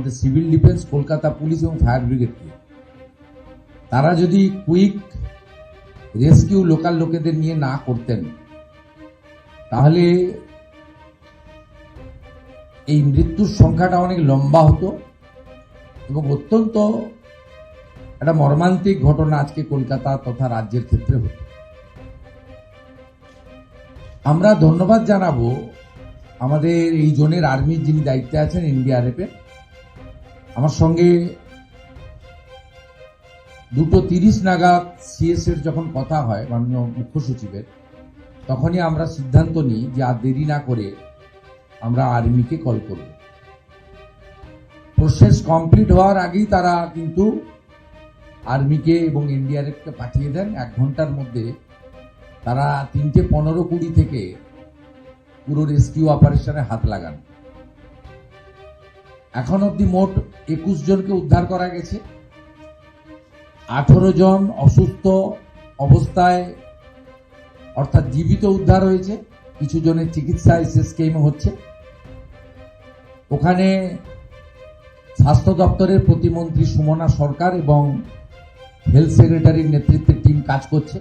আমাদের civil defence, Kolkata police এবং fire ব্রিগেডকে, তারা যদি কুইক রেস্কিউ লোকাল লোকেদের নিয়ে না করতেন, তাহলে এই মৃত্যুর সংখ্যাটা অনেক লম্বা হতো এবং অত্যন্ত একটা মর্মান্তিক ঘটনা আজকে কলকাতা তথা রাজ্যের ক্ষেত্রে হতো। আমরা ধন্যবাদ জানাবো আমাদের এই জোনের আর্মির যিনি দায়িত্বে আছেন এনডিআরএফ এর। আমার সঙ্গে 2:30 নাগাদ সিএস এর যখন কথা হয় মাননীয় মুখ্য সচিবের, তখনই আমরা সিদ্ধান্ত নিই যে আর দেরি না করে আমরা আর্মিকে কল করব। প্রসেস কমপ্লিট হওয়ার আগেই তারা কিন্তু আর্মিকে এবং এনডিআরএফকে পাঠিয়ে দেন। 1 ঘন্টার মধ্যে তারা 3:15-20 থেকে পুরো রেস্কিউ অপারেশনে হাত লাগান। এখন অবধি মোট 21 জনকে উদ্ধার করা গেছে। 18 জন অসুস্থ অবস্থায় অর্থাৎ জীবিত উদ্ধার হয়েছে, কিছু জনের চিকিৎসা এসএসকেএমে হচ্ছে। ওখানে স্বাস্থ্য দপ্তরের প্রতিমন্ত্রী সুমনা সরকার এবং হেলথ সেক্রেটারির নেতৃত্বে টিম কাজ করছে।